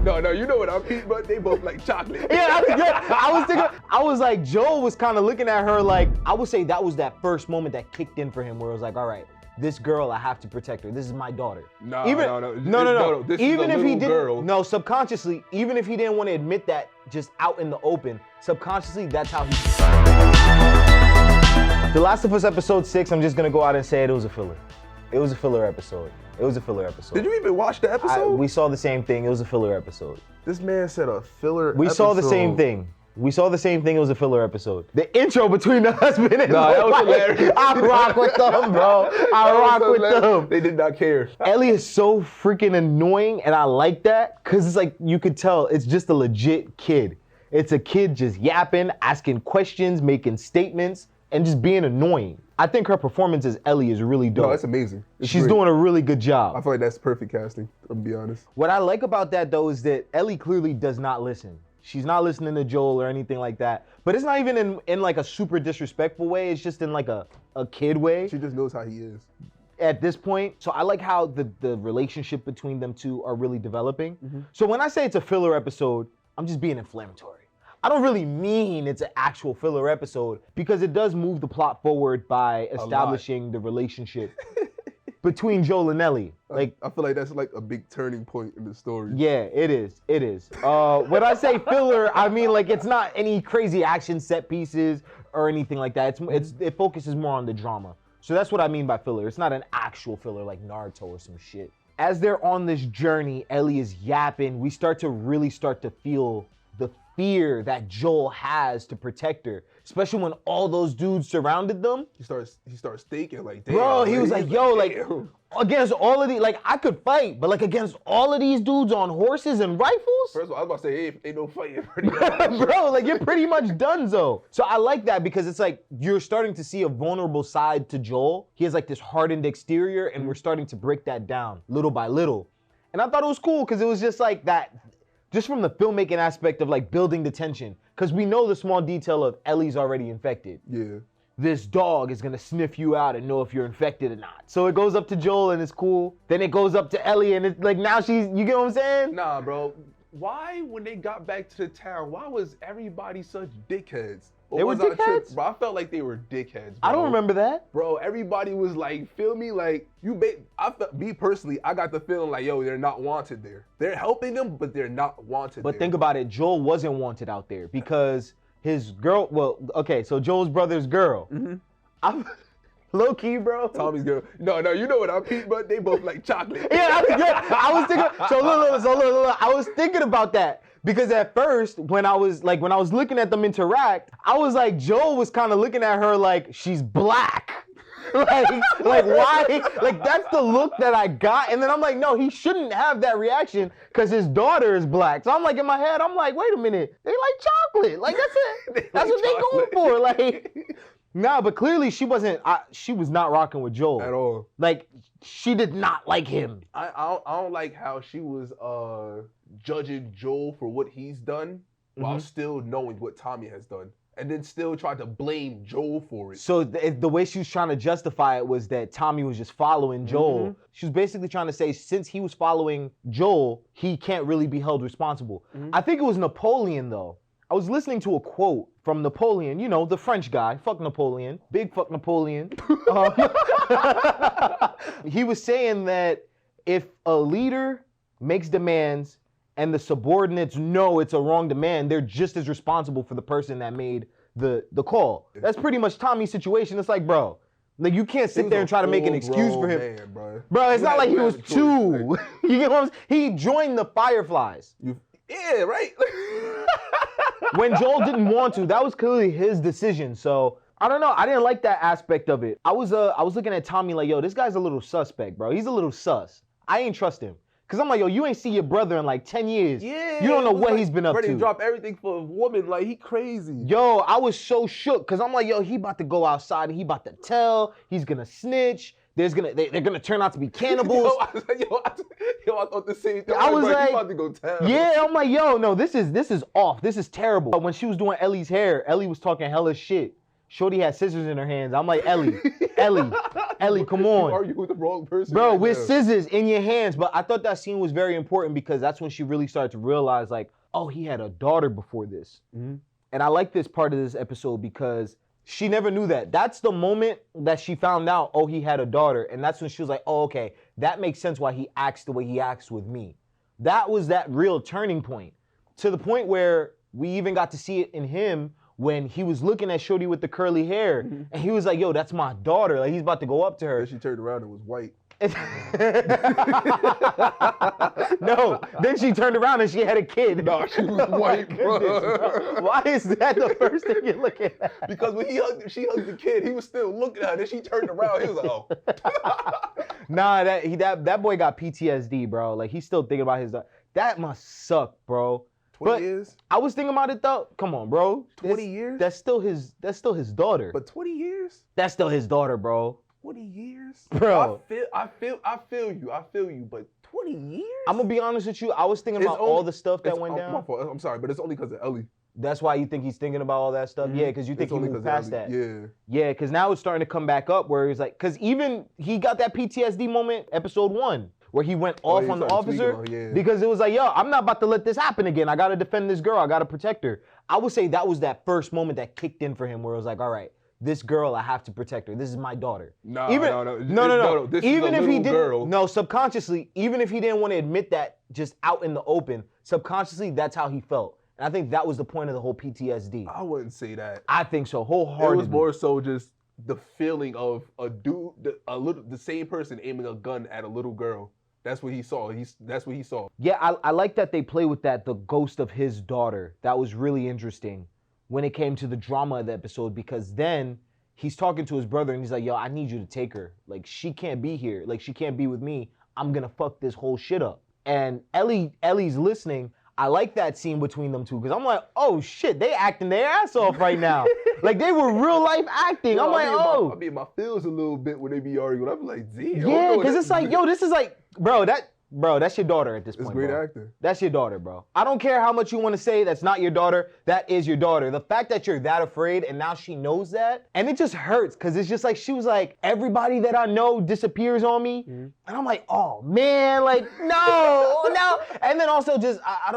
No, you know what I mean, but they both like chocolate. Yeah, I was like, Joel was kind of looking at her like, I would say that was that first moment that kicked in for him where it was like, all right, this girl, I have to protect her. This is my daughter. No. Even This is a if he little didn't, girl. no, subconsciously, even if he didn't want to admit that just out in the open, subconsciously, that's how he. The Last of Us episode 6, I'm just gonna go out and say it was a filler. It was a filler episode. Did you even watch the episode? We saw the same thing. It was a filler episode. This man said a filler episode. We saw the same thing. It was a filler episode. The intro between the husband and the wife. That was hilarious. I rock with them, bro. I rock with them. They did not care. Ellie is so freaking annoying, and I like that because it's like you could tell it's just a legit kid. It's a kid just yapping, asking questions, making statements, and just being annoying. I think her performance as Ellie is really dope. No, it's amazing. She's great. doing a really good job. I feel like that's perfect casting, I'm gonna be honest. What I like about that, though, is that Ellie clearly does not listen. She's not listening to Joel or anything like that. But it's not even in like a super disrespectful way. It's just in like a kid way. She just knows how he is. At this point. So I like how the relationship between them two are really developing. Mm-hmm. So when I say it's a filler episode, I'm just being inflammatory. I don't really mean it's an actual filler episode because it does move the plot forward by establishing the relationship between Joel and Ellie. Like, I feel like that's like a big turning point in the story. Yeah, it is. When I say filler, I mean like it's not any crazy action set pieces or anything like that. It focuses more on the drama. So that's what I mean by filler. It's not an actual filler like Naruto or some shit. As they're on this journey, Ellie is yapping. We start to feel the fear that Joel has to protect her, especially when all those dudes surrounded them. He starts thinking like, damn. Bro, he was like, yo, damn. Against all of these, like I could fight, but like against all of these dudes on horses and rifles? First of all, I was about to say, ain't no fighting. Bro, like you're pretty much donezo. So I like that because it's like you're starting to see a vulnerable side to Joel. He has like this hardened exterior and we're starting to break that down little by little. And I thought it was cool because it was just like that, just from the filmmaking aspect of like building the tension. Because we know the small detail of Ellie's already infected. Yeah. This dog is gonna sniff you out and know if you're infected or not. So it goes up to Joel and it's cool. Then it goes up to Ellie and it's like now you get what I'm saying? Nah, bro. Why, when they got back to the town, why was everybody such dickheads? They were dickheads? Bro, I felt like they were dickheads, bro. I don't remember that. Bro, everybody was like, feel me? Like, me personally, I got the feeling like, yo, they're not wanted there. They're helping them, but they're not wanted there. But think about it, Joel wasn't wanted out there because his girl, so Joel's brother's girl. Mm-hmm. I'm low key, bro. Tommy's girl. No, you know what I mean, but they both like chocolate. Yeah, I was thinking, so look, I was thinking about that. Because at first, when I was looking at them interact, I was like, Joel was kind of looking at her like she's black. like why? Like that's the look that I got. And then I'm like, no, he shouldn't have that reaction because his daughter is black. So I'm like, in my head, I'm like, wait a minute, they like chocolate. Like that's it. That's what they going for. Like, nah, but clearly she was not rocking with Joel. At all. Like, she did not like him. I don't like how she was judging Joel for what he's done while still knowing what Tommy has done. And then still tried to blame Joel for it. So the way she was trying to justify it was that Tommy was just following Joel. Mm-hmm. She was basically trying to say since he was following Joel, he can't really be held responsible. Mm-hmm. I think it was Napoleon though. I was listening to a quote from Napoleon, you know, the French guy. Fuck Napoleon. Big fuck Napoleon. He was saying that if a leader makes demands and the subordinates know it's a wrong demand, they're just as responsible for the person that made the call. That's pretty much Tommy's situation. It's like, bro, like you can't sit there and try to make an excuse for him. Man, bro, it's not like he was two. You get what I'm saying? He joined the Fireflies. Yeah, right? When Joel didn't want to, that was clearly his decision. So I don't know. I didn't like that aspect of it. I was looking at Tommy like, yo, this guy's a little suspect, bro. He's a little sus. I ain't trust him. Cause I'm like, yo, you ain't see your brother in like 10 years. Yeah. You don't know what like, he's been up ready to. To drop everything for a woman, like he crazy. Yo, I was so shook, cause I'm like, yo, he about to go outside and he about to tell. He's gonna snitch. They're gonna turn out to be cannibals. I thought the same thing. I was like, you about to go tell. Yeah, I'm like, yo, no, this is off. This is terrible. When she was doing Ellie's hair, Ellie was talking hella shit. Shorty had scissors in her hands. I'm like, Ellie, Ellie, come You on. argue with the wrong person. Bro, right with now. scissors in your hands. But I thought that scene was very important because that's when she really started to realize, like, oh, he had a daughter before this. Mhm. And I like this part of this episode because she never knew that. That's the moment that she found out, oh, he had a daughter. And that's when she was like, oh, okay, that makes sense why he acts the way he acts with me. That was that real turning point. To the point where we even got to see it in him when he was looking at Shorty with the curly hair. And he was like, yo, that's my daughter. Like, he's about to go up to her. Then she turned around and was white. No, then she turned around and she had a kid. Nah, she was Oh my white, bro. goodness, bro. Why is that the first thing you're looking at? Because when she hugged the kid, he was still looking at her. Then she turned around. He was like, oh. Nah, that boy got PTSD, bro. Like, he's still thinking about his daughter. That must suck, bro. 20 years? I was thinking about it though. Come on, bro. 20 years? That's still his daughter. But 20 years? That's still his daughter, bro. 20 years? Bro. I feel you, but 20 years? I'm gonna be honest with you. I was thinking about all the stuff that went down. My fault. I'm sorry, but it's only because of Ellie. That's why you think he's thinking about all that stuff? Yeah, because you think he moved past that. Yeah. Yeah, because now it's starting to come back up where he's like, because even he got that PTSD moment, episode 1, where he went off on the officer because it was like, yo, I'm not about to let this happen again. I got to defend this girl. I got to protect her. I would say that was that first moment that kicked in for him where it was like, all right, this girl, I have to protect her. This is my daughter. No. This even if he didn't, no, subconsciously, even if he didn't want to admit that just out in the open, subconsciously, that's how he felt. And I think that was the point of the whole PTSD. I wouldn't say that. I think so, wholeheartedly. It was more so just the feeling of a dude, the same person aiming a gun at a little girl. That's what he saw. That's what he saw. Yeah, I like that they play with that, the ghost of his daughter. That was really interesting when it came to the drama of the episode, because then he's talking to his brother and he's like, yo, I need you to take her. Like, she can't be here. Like, she can't be with me. I'm gonna fuck this whole shit up. And Ellie's listening. I like that scene between them two because I'm like, oh shit, they acting their ass off right now. Like, they were real life acting. I'm like, oh. I be in my feels a little bit when they be arguing. I'm like, damn. Yeah, because it's like, yo, this is like, bro, that's your daughter at this point. It's great bro. acting. That's your daughter, bro. I don't care how much you want to say that's not your daughter. That is your daughter. The fact that you're that afraid and now she knows that, and it just hurts because it's just like she was like, everybody that I know disappears on me, and I'm like, oh man, like no. And then also just I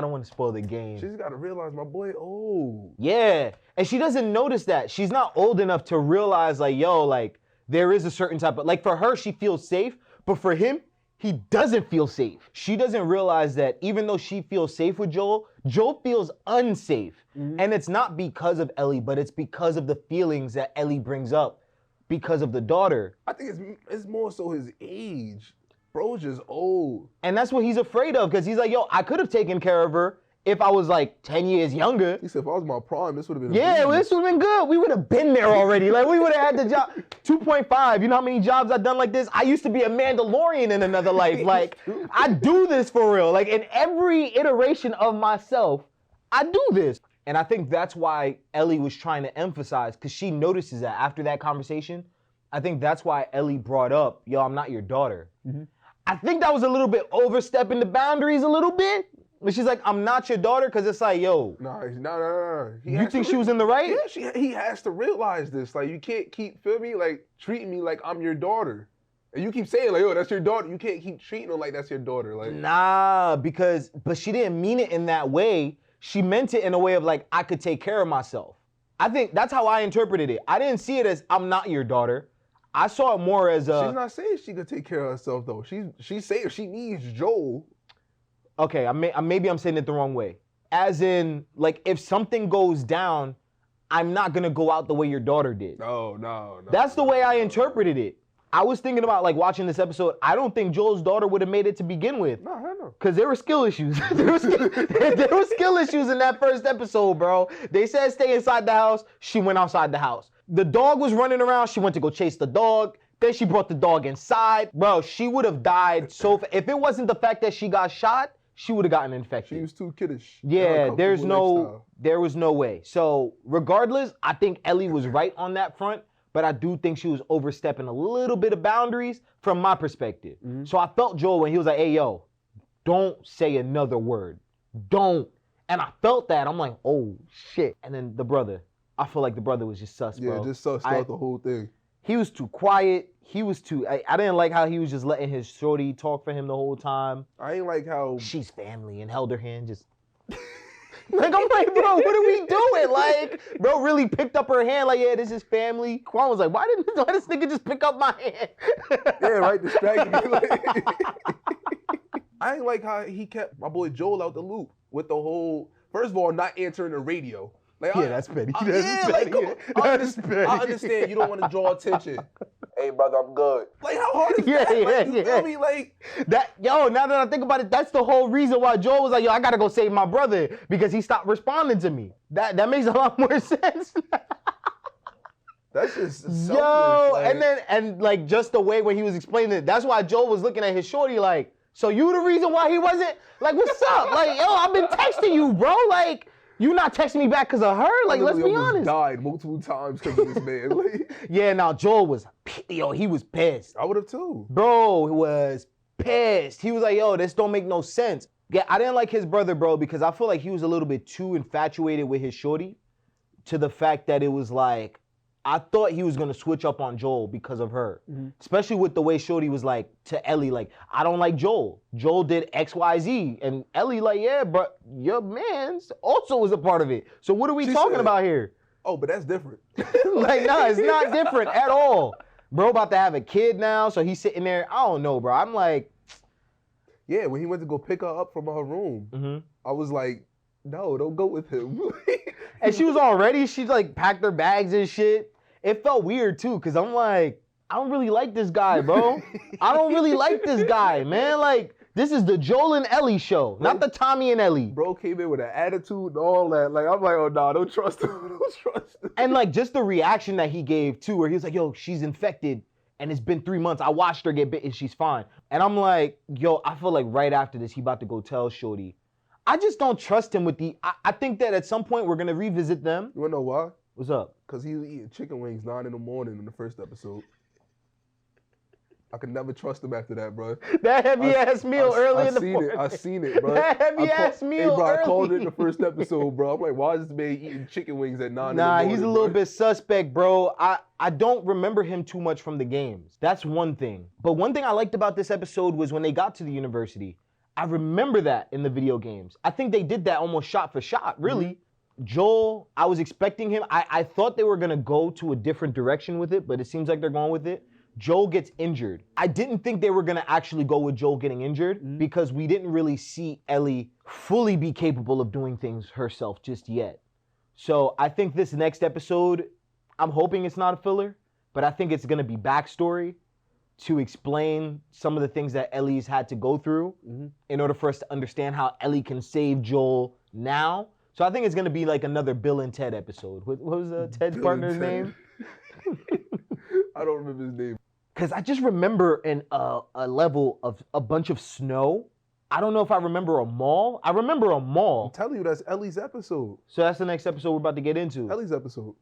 don't want to spoil the game. She's got to realize my boy old. Yeah, and she doesn't notice that. She's not old enough to realize like, yo, like there is a certain type of, like for her she feels safe, but for him, he doesn't feel safe. She doesn't realize that even though she feels safe with Joel, Joel feels unsafe. And it's not because of Ellie, but it's because of the feelings that Ellie brings up because of the daughter. I think it's more so his age. Bro's just old. And that's what he's afraid of because he's like, yo, I could have taken care of her if I was like 10 years younger. He said, if I was my prime, this would have been this would have been good. We would have been there already. Like, we would have had the job. 2.5. You know how many jobs I've done like this? I used to be a Mandalorian in another life. Like, I do this for real. Like, in every iteration of myself, I do this. And I think that's why Ellie was trying to emphasize, because she notices that after that conversation. I think that's why Ellie brought up, yo, I'm not your daughter. I think that was a little bit overstepping the boundaries a little bit. But she's like, I'm not your daughter, because it's like, yo. No. You think she was in the right? Yeah, he has to realize this. Like, you can't keep, feel me, like, treating me like I'm your daughter. And you keep saying, like, yo, that's your daughter. You can't keep treating her like that's your daughter. Like, nah, but she didn't mean it in that way. She meant it in a way of, like, I could take care of myself. I think that's how I interpreted it. I didn't see it as, I'm not your daughter. I saw it more as a... She's not saying she could take care of herself, though. She's saying she needs Joel. Okay, maybe I'm saying it the wrong way. As in, like, if something goes down, I'm not gonna go out the way your daughter did. No. That's the way I interpreted it. I was thinking about, like, watching this episode. I don't think Joel's daughter would have made it to begin with. No, hell no. Because there were skill issues. there were skill issues in that first episode, bro. They said stay inside the house. She went outside the house. The dog was running around. She went to go chase the dog. Then she brought the dog inside. Bro, she would have died so fast. If it wasn't the fact that she got shot, she would have gotten infected. She was too kiddish. Yeah, there was no way. So regardless, I think Ellie was right on that front, but I do think she was overstepping a little bit of boundaries from my perspective. So I felt Joel when he was like, hey, yo, don't say another word. Don't. And I felt that. I'm like, oh, shit. And then the brother, I feel like the brother was just sus, bro. Yeah, just sus throughout the whole thing. He was too quiet. He was too. I didn't like how he was just letting his shorty talk for him the whole time. I ain't like how she's family and held her hand just. Like, I'm like, bro, what are we doing? Like, bro really picked up her hand, like, yeah, this is family. Quan was like, why this nigga just pick up my hand? Yeah, right, distracted me. Like, I ain't like how he kept my boy Joel out the loop with the whole, first of all, not answering the radio. Like, yeah, that's petty. Like, come on. I understand you don't want to draw attention. Hey, brother, I'm good. Like, how hard is that? Like, you feel me? Like, that, now that I think about it, that's the whole reason why Joel was like, yo, I gotta go save my brother, because he stopped responding to me. That makes a lot more sense. That's just selfish. Yo, like, and like just the way when he was explaining it, that's why Joel was looking at his shorty like, so you the reason why he wasn't, like, what's up? Like, yo, I've been texting you, bro. Like, you not texting me back because of her? Like, let's be honest. Died multiple times because of this man. Like, yeah, now Joel was, he was pissed. I would have too. Bro, he was pissed. He was like, yo, this don't make no sense. Yeah, I didn't like his brother, bro, because I feel like he was a little bit too infatuated with his shorty to the fact that it was like, I thought he was gonna switch up on Joel because of her. Mm-hmm. Especially with the way shorty was like to Ellie, like, I don't like Joel. Joel did X, Y, Z. And Ellie like, yeah, but your man's also was a part of it. So what are we talking about here? Oh, but that's different. Like, no, it's not different at all. Bro about to have a kid now, so he's sitting there. I don't know, bro. I'm like. Yeah, when he went to go pick her up from her room, I was like, no, don't go with him. And she was all ready. She like packed her bags and shit. It felt weird too, because I'm like, I don't really like this guy, bro. I don't really like this guy, man. Like, this is the Joel and Ellie show, not the Tommy and Ellie. Bro came in with an attitude and all that. Like, I'm like, oh, nah, don't trust him. Don't trust him. And like, just the reaction that he gave too, where he was like, yo, she's infected and it's been 3 months. I watched her get bitten. She's fine. And I'm like, yo, I feel like right after this, he about to go tell shorty. I just don't trust him with I think that at some point we're going to revisit them. You want to know why? What's up? Because he was eating chicken wings 9 in the morning in the first episode. I could never trust him after that, bro. That heavy-ass meal early in the morning. I seen it, bro. That heavy-ass meal hey, bro, early. I called it in the first episode, bro. I'm like, why is this man eating chicken wings at 9 in the morning? Nah, he's a little bit suspect, bro. I don't remember him too much from the games. That's one thing. But one thing I liked about this episode was when they got to the university. I remember that in the video games. I think they did that almost shot for shot, really. Mm-hmm. Joel, I was expecting him. I thought they were going to go to a different direction with it, but it seems like they're going with it. Joel gets injured. I didn't think they were going to actually go with Joel getting injured because we didn't really see Ellie fully be capable of doing things herself just yet. So I think this next episode, I'm hoping it's not a filler, but I think it's going to be backstory to explain some of the things that Ellie's had to go through in order for us to understand how Ellie can save Joel now. So I think it's going to be like another Bill and Ted episode. What was Ted's partner's name? I don't remember his name. Because I just remember a level of a bunch of snow. I don't know if I remember a mall. I remember a mall. I'm telling you, that's Ellie's episode. So that's the next episode we're about to get into. Ellie's episode.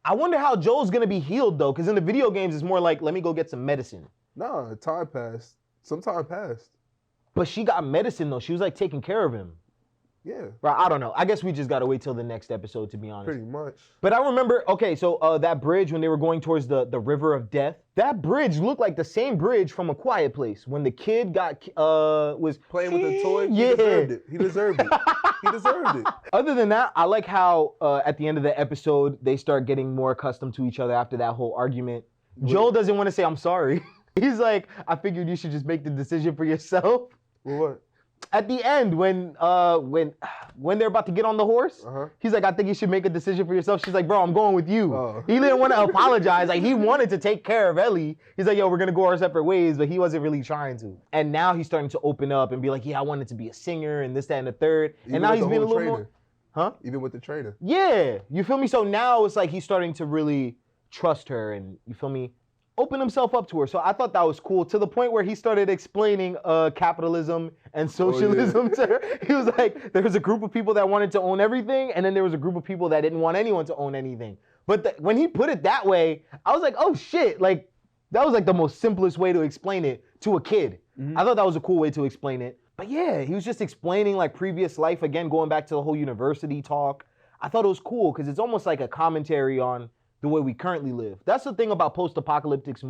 I wonder how Joel's going to be healed, though, because in the video games, it's more like, let me go get some medicine. Nah, time passed. Some time passed. But she got medicine, though. She was, like, taking care of him. Yeah. Right, I don't know. I guess we just got to wait till the next episode, to be honest. Pretty much. But I remember, okay, so that bridge when they were going towards the River of Death, that bridge looked like the same bridge from A Quiet Place when the kid was playing with the toy. Yeah. He deserved it. He deserved it. Other than that, I like how at the end of the episode, they start getting more accustomed to each other after that whole argument. Joel doesn't want to say, I'm sorry. He's like, I figured you should just make the decision for yourself. Well, what? At the end, when they're about to get on the horse, he's like, I think you should make a decision for yourself. She's like, bro, I'm going with you. He didn't want to apologize. Like, he wanted to take care of Ellie. He's like, yo, we're going to go our separate ways, but he wasn't really trying to. And now he's starting to open up and be like, yeah, I wanted to be a singer and this, that, and the third. Even and now he's being a little trainer. more, Even with the trainer. Yeah, you feel me? So now it's like he's starting to really trust her and, you feel me, open himself up to her. So I thought that was cool to the point where he started explaining capitalism and socialism to her. He was like, there was a group of people that wanted to own everything, and then there was a group of people that didn't want anyone to own anything. But when he put it that way, I was like, oh shit, like that was like the most simplest way to explain it to a kid. I thought that was a cool way to explain it. But yeah, he was just explaining like previous life, again, going back to the whole university talk. I thought it was cool because it's almost like a commentary on the way we currently live. That's the thing about post-apocalypse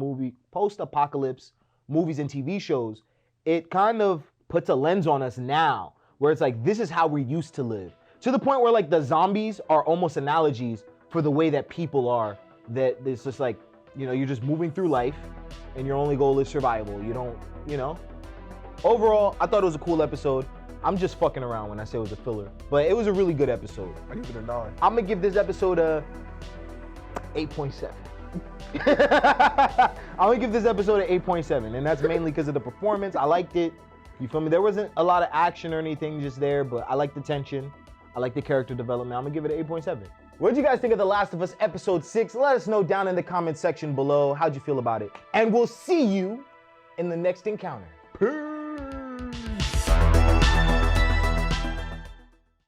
movies and TV shows. It kind of puts a lens on us now, where it's like, this is how we used to live. To the point where like the zombies are almost analogies for the way that people are. That it's just like, you know, you're just moving through life and your only goal is survival. You don't, you know. Overall, I thought it was a cool episode. I'm just fucking around when I say it was a filler. But it was a really good episode. I give it a 9. I'm gonna give this episode a 8.7. I'm gonna give this episode an 8.7, and that's mainly because of the performance. I liked it. You feel me? There wasn't a lot of action or anything just there, but I like the tension. I like the character development. I'm gonna give it an 8.7. What did you guys think of The Last of Us episode 6? Let us know down in the comment section below. How'd you feel about it? And we'll see you in the next encounter. Peace.